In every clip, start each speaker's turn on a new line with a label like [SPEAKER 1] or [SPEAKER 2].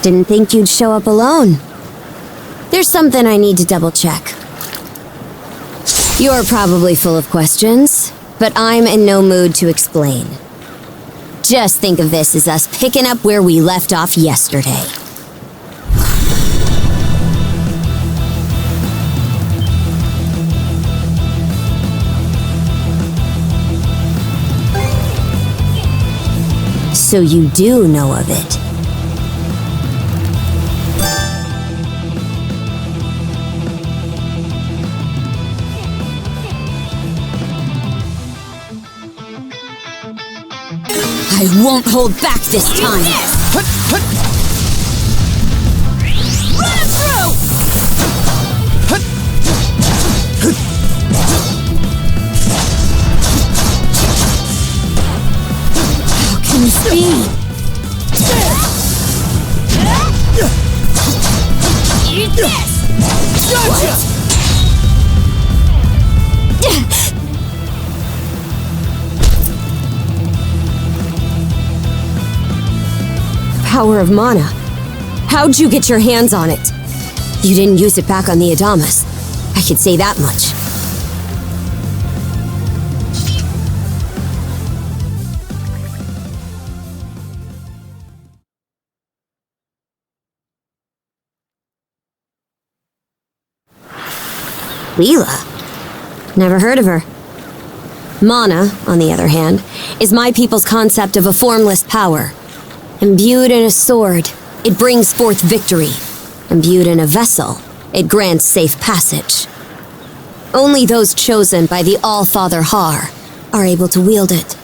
[SPEAKER 1] Didn't think you'd show up alone. There's something I need to double check. You're probably full of questions, but I'm in no mood to explain. Just think of this as us picking up where we left off yesterday. So you do know of it. I won't hold back this time.
[SPEAKER 2] Run through!
[SPEAKER 1] How can this be?
[SPEAKER 2] Eat this!
[SPEAKER 1] What? Power of mana. How'd you get your hands on it? You didn't use it back on the Adamas. I could say that much. Leela? Never heard of her. Mana, on the other hand, is my people's concept of a formless power. Imbued in a sword, it brings forth victory. Imbued in a vessel, it grants safe passage. Only those chosen by the All-Father Har are able to wield it.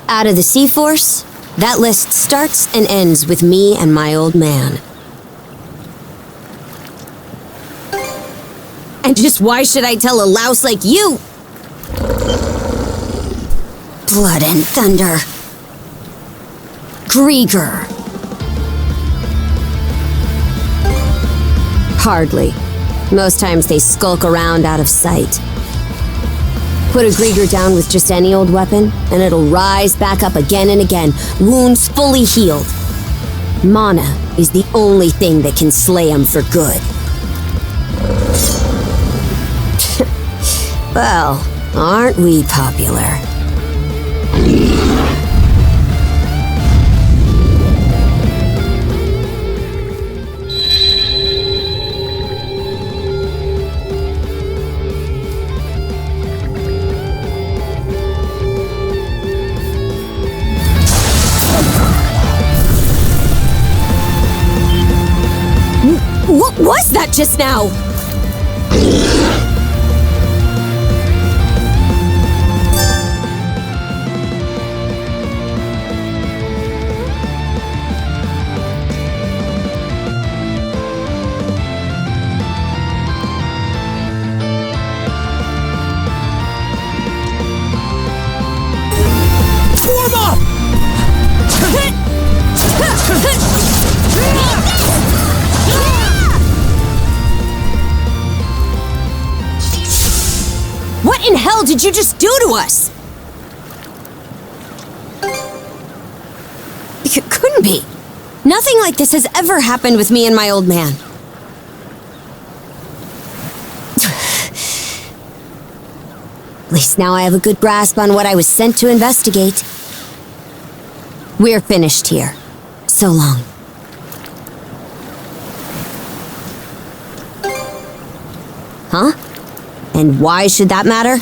[SPEAKER 1] Out of the Sea Force, that list starts and ends with me and my old man. And just why should I tell a louse like you? Blood and thunder. Grieger. Hardly. Most times they skulk around out of sight. Put a Grieger down with just any old weapon, and it'll rise back up again and again, wounds fully healed. Mana is the only thing that can slay 'em for good. Well, aren't we popular? What was that just now? What in hell did you just do to us? It couldn't be. Nothing like this has ever happened with me and my old man. At least now I have a good grasp on what I was sent to investigate. We're finished here. So long. Huh? And why should that matter?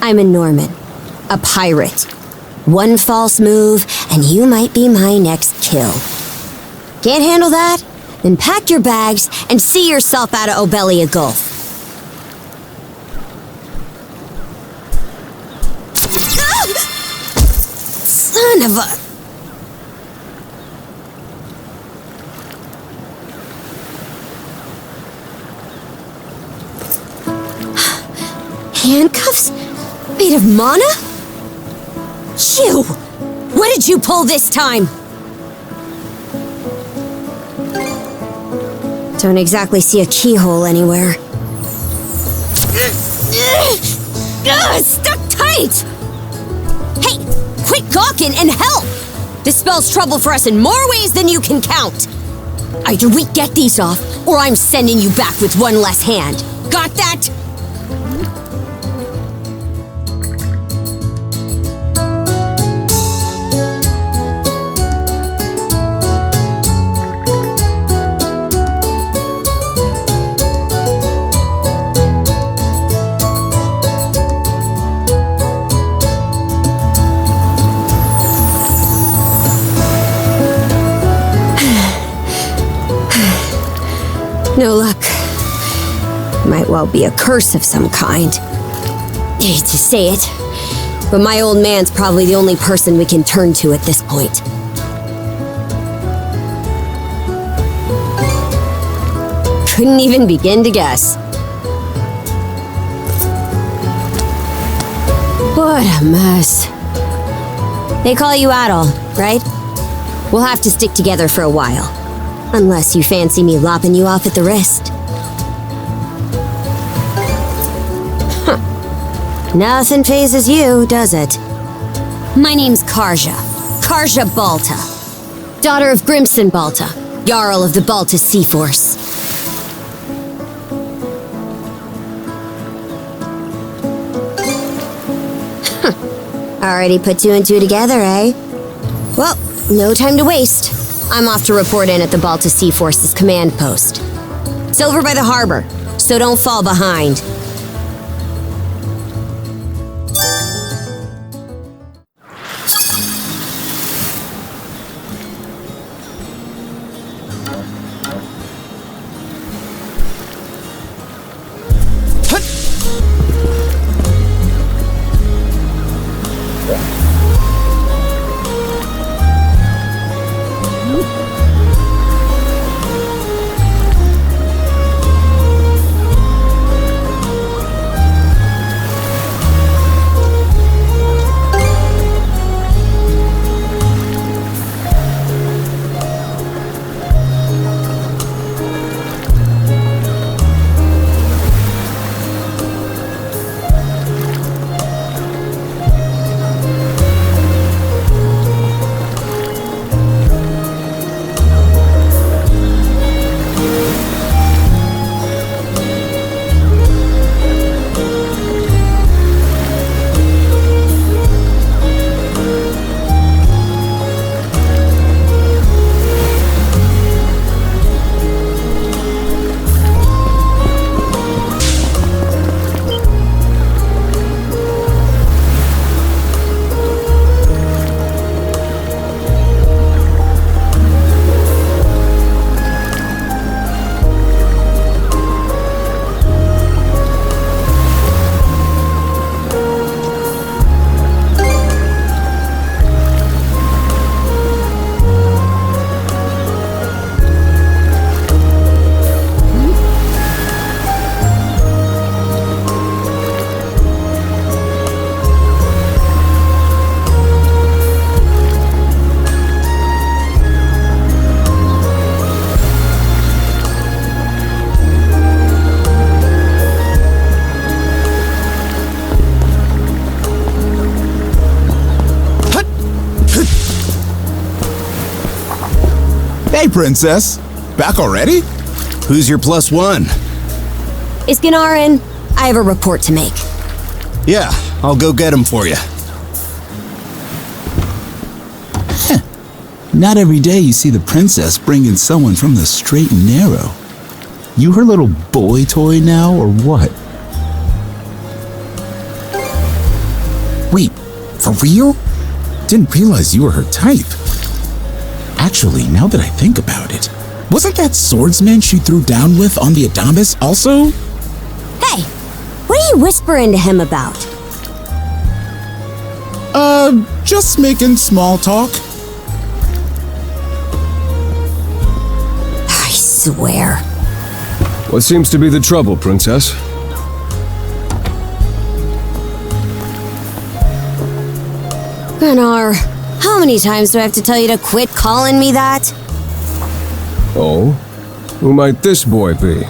[SPEAKER 1] I'm a Norman, a pirate. One false move, and you might be my next kill. Can't handle that? Then pack your bags and see yourself out of Obelia Gulf. Son of a... Handcuffs? Made of mana? You! What did you pull this time? Don't exactly see a keyhole anywhere. Stuck tight! Hey, quit gawking and help! This spells trouble for us in more ways than you can count. Either we get these off, or I'm sending you back with one less hand. Got that? No luck. Might well be a curse of some kind. Hate to say it, but my old man's probably the only person we can turn to at this point. Couldn't even begin to guess. What a mess. They call you Adol, right? We'll have to stick together for a while. Unless you fancy me lopping you off at the wrist. Huh. Nothing phases you, does it? My name's Karja. Karja Balta. Daughter of Grimson Balta, Jarl of the Balta Sea Force. Already put two and two together, eh? Well, no time to waste. I'm off to report in at the Balta Sea Force's command post. It's over by the harbor, so don't fall behind.
[SPEAKER 3] Hey, Princess. Back already? Who's your plus one?
[SPEAKER 1] Is Gunnar in? I have a report to make.
[SPEAKER 3] Yeah, I'll go get him for you. Not every day you see the princess bring in someone from the straight and narrow. You her little boy toy now, or what? Wait, for real? Didn't realize you were her type. Actually, now that I think about it, wasn't that swordsman she threw down with on the Adamas also?
[SPEAKER 1] Hey, what are you whispering to him about?
[SPEAKER 3] Just making small talk.
[SPEAKER 1] I swear.
[SPEAKER 4] What seems to be the trouble, Princess?
[SPEAKER 1] Gunnar, how many times do I have to tell you to quit calling me that?
[SPEAKER 4] Oh? Who might this boy be?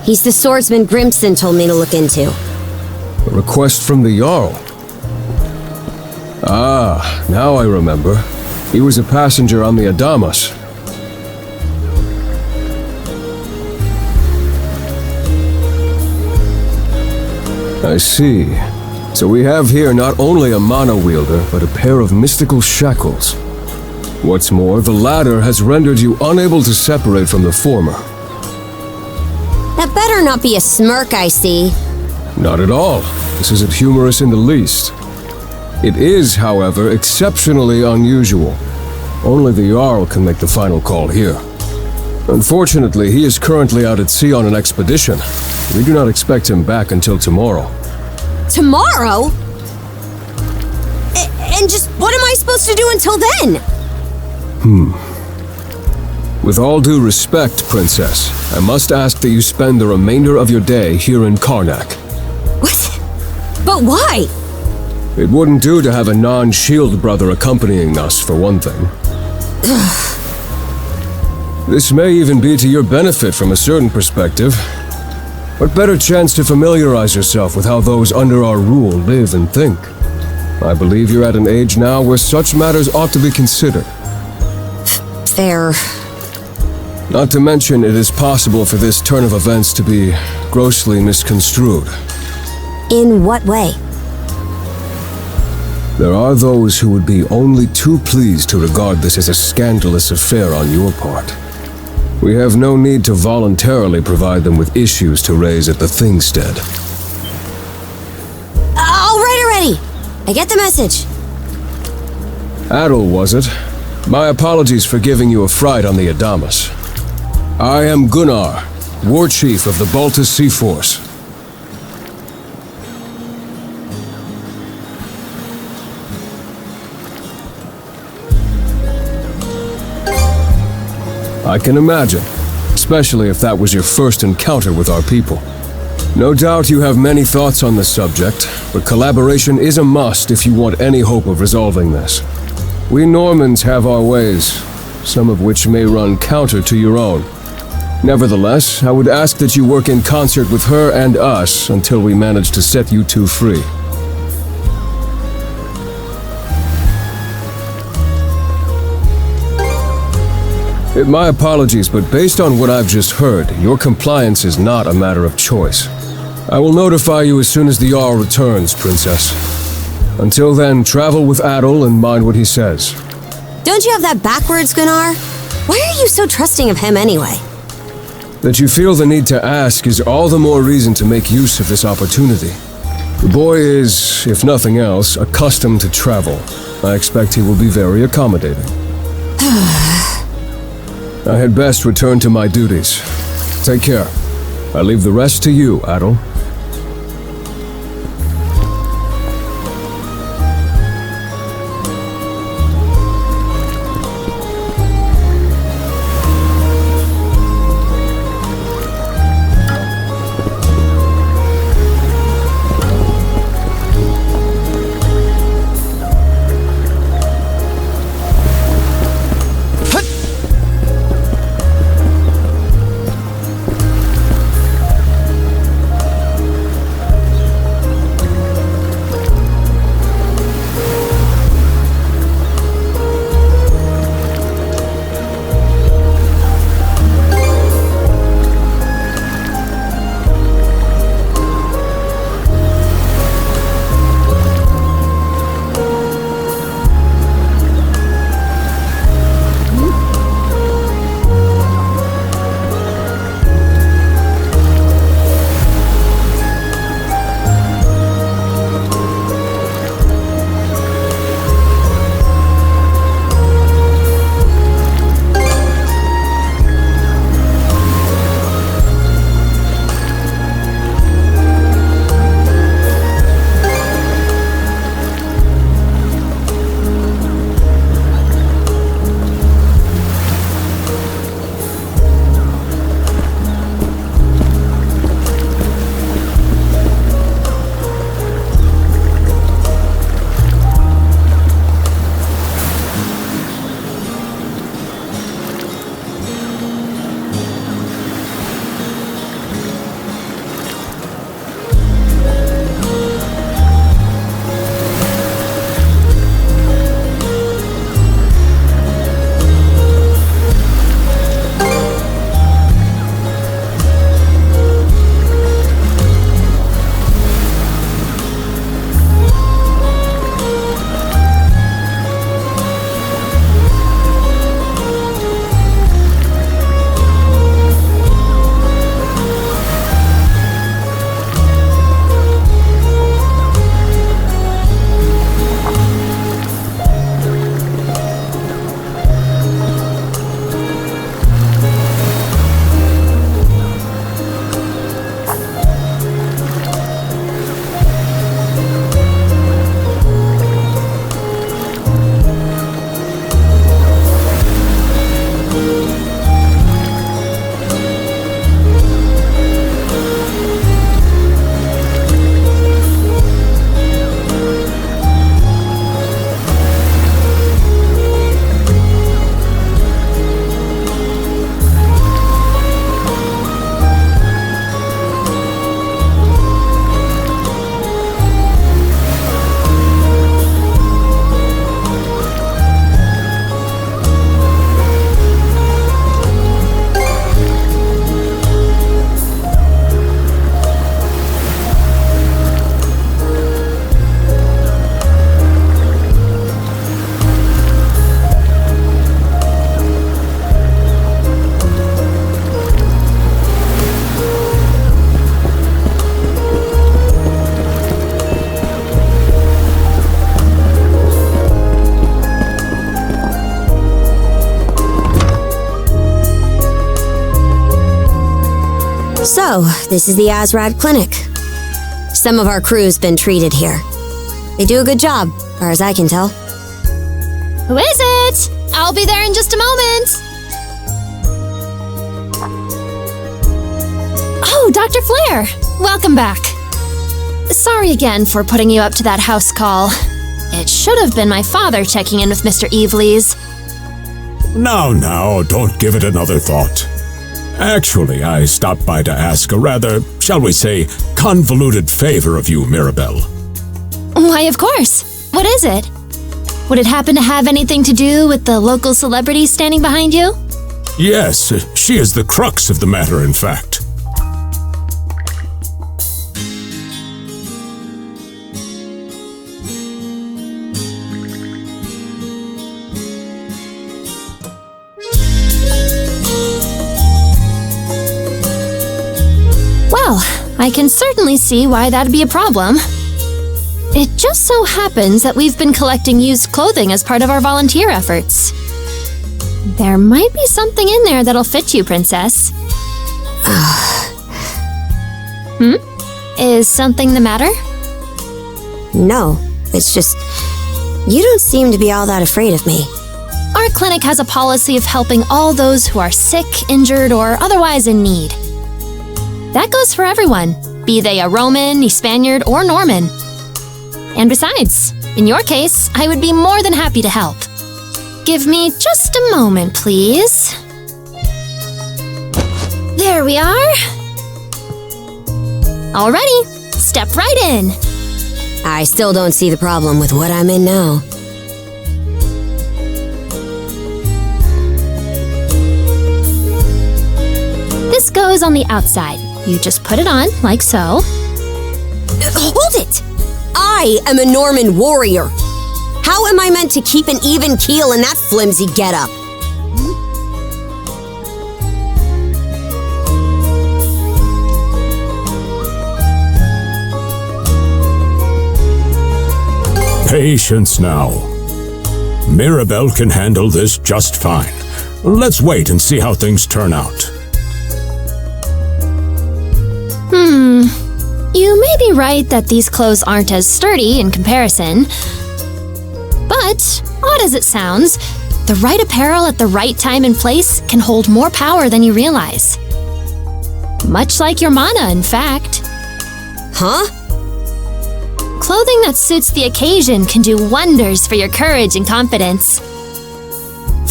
[SPEAKER 1] He's the swordsman Grimson told me to look into.
[SPEAKER 4] A request from the Jarl. Ah, now I remember. He was a passenger on the Adamas. I see. So we have here not only a mana wielder, but a pair of mystical shackles. What's more, the latter has rendered you unable to separate from the former.
[SPEAKER 1] That better not be a smirk I see.
[SPEAKER 4] Not at all. This isn't humorous in the least. It is, however, exceptionally unusual. Only the Jarl can make the final call here. Unfortunately, he is currently out at sea on an expedition. We do not expect him back until tomorrow.
[SPEAKER 1] Tomorrow? And just what am I supposed to do until then?
[SPEAKER 4] With all due respect, Princess, I must ask that you spend the remainder of your day here in Karnak.
[SPEAKER 1] What? But why?
[SPEAKER 4] It wouldn't do to have a non-shield brother accompanying us, for one thing. This may even be to your benefit from a certain perspective. What better chance to familiarize yourself with how those under our rule live and think? I believe you're at an age now where such matters ought to be considered.
[SPEAKER 1] Fair.
[SPEAKER 4] Not to mention, it is possible for this turn of events to be grossly misconstrued.
[SPEAKER 1] In what way?
[SPEAKER 4] There are those who would be only too pleased to regard this as a scandalous affair on your part. We have no need to voluntarily provide them with issues to raise at the Thingstead.
[SPEAKER 1] All right already! I get the message.
[SPEAKER 4] Adol, was it? My apologies for giving you a fright on the Adamas. I am Gunnar, War Chief of the Baltus Sea Force. I can imagine, especially if that was your first encounter with our people. No doubt you have many thoughts on this subject, but collaboration is a must if you want any hope of resolving this. We Normans have our ways, some of which may run counter to your own. Nevertheless, I would ask that you work in concert with her and us until we manage to set you two free. My apologies, but based on what I've just heard, your compliance is not a matter of choice. I will notify you as soon as the Jarl returns, Princess. Until then, travel with Adol and mind what he says.
[SPEAKER 1] Don't you have that backwards, Gunnar? Why are you so trusting of him anyway?
[SPEAKER 4] That you feel the need to ask is all the more reason to make use of this opportunity. The boy is, if nothing else, accustomed to travel. I expect he will be very accommodating. I had best return to my duties. Take care. I leave the rest to you, Adol.
[SPEAKER 1] So, this is the Azrad Clinic. Some of our crew's been treated here. They do a good job, far as I can tell.
[SPEAKER 2] Who is it? I'll be there in just a moment. Oh, Dr. Flair. Welcome back. Sorry again for putting you up to that house call. It should have been my father checking in with Mr. Evelees.
[SPEAKER 5] Now, don't give it another thought. Actually, I stopped by to ask a rather, shall we say, convoluted favor of you, Mirabelle.
[SPEAKER 2] Why, of course. What is it? Would it happen to have anything to do with the local celebrity standing behind you?
[SPEAKER 5] Yes, she is the crux of the matter, in fact.
[SPEAKER 2] Well, I can certainly see why that'd be a problem. It just so happens that we've been collecting used clothing as part of our volunteer efforts. There might be something in there that'll fit you, Princess. Is something the matter?
[SPEAKER 1] No, it's just... you don't seem to be all that afraid of me.
[SPEAKER 2] Our clinic has a policy of helping all those who are sick, injured, or otherwise in need. That goes for everyone, be they a Roman, a Spaniard, or Norman. And besides, in your case, I would be more than happy to help. Give me just a moment, please. There we are. Alrighty, step right in.
[SPEAKER 1] I still don't see the problem with what I'm in now.
[SPEAKER 2] This goes on the outside. You just put it on, like so.
[SPEAKER 1] Hold it! I am a Norman warrior. How am I meant to keep an even keel in that flimsy getup?
[SPEAKER 5] Patience now. Mirabelle can handle this just fine. Let's wait and see how things turn out.
[SPEAKER 2] You may be right that these clothes aren't as sturdy in comparison. But, odd as it sounds, the right apparel at the right time and place can hold more power than you realize. Much like your mana, in fact.
[SPEAKER 1] Huh?
[SPEAKER 2] Clothing that suits the occasion can do wonders for your courage and confidence.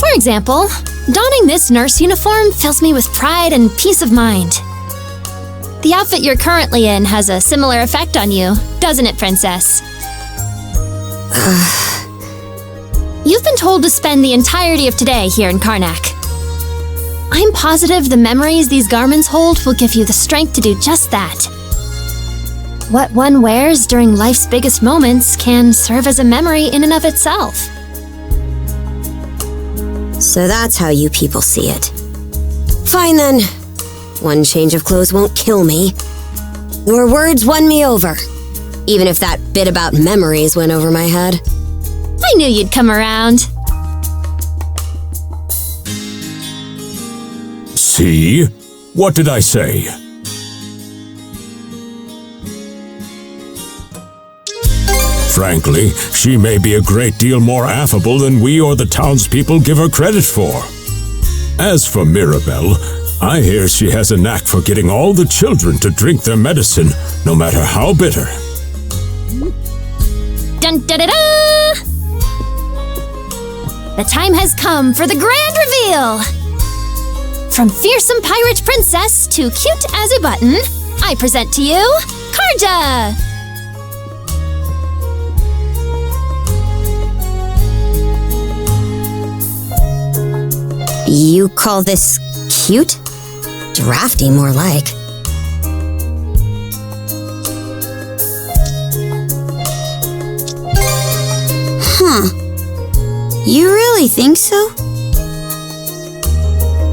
[SPEAKER 2] For example, donning this nurse uniform fills me with pride and peace of mind. The outfit you're currently in has a similar effect on you, doesn't it, Princess? You've been told to spend the entirety of today here in Karnak. I'm positive the memories these garments hold will give you the strength to do just that. What one wears during life's biggest moments can serve as a memory in and of itself.
[SPEAKER 1] So that's how you people see it. Fine then. One change of clothes won't kill me. Your words won me over. Even if that bit about memories went over my head.
[SPEAKER 2] I knew you'd come around.
[SPEAKER 5] See? What did I say? Frankly, she may be a great deal more affable than we or the townspeople give her credit for. As for Mirabelle, I hear she has a knack for getting all the children to drink their medicine, no matter how bitter.
[SPEAKER 2] Dun da da da! The time has come for the grand reveal! From fearsome pirate princess to cute as a button, I present to you, Karja!
[SPEAKER 1] You call this cute? Drafty, more like. You really think so?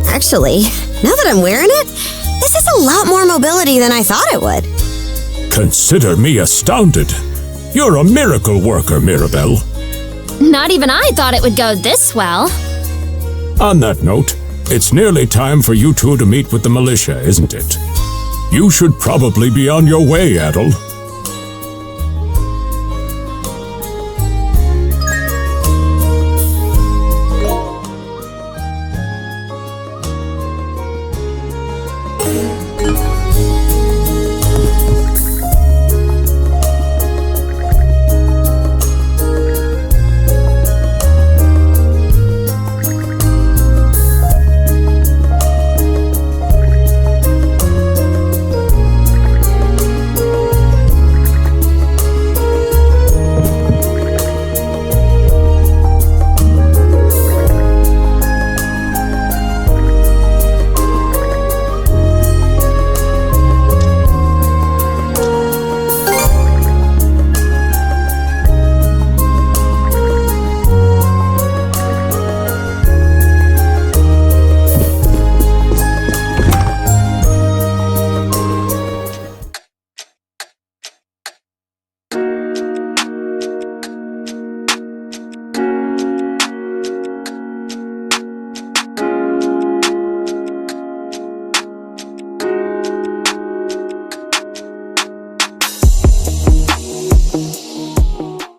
[SPEAKER 1] Actually, now that I'm wearing it, this has a lot more mobility than I thought it would.
[SPEAKER 5] Consider me astounded. You're a miracle worker, Mirabelle.
[SPEAKER 2] Not even I thought it would go this well.
[SPEAKER 5] On that note, it's nearly time for you two to meet with the militia, isn't it? You should probably be on your way, Adol.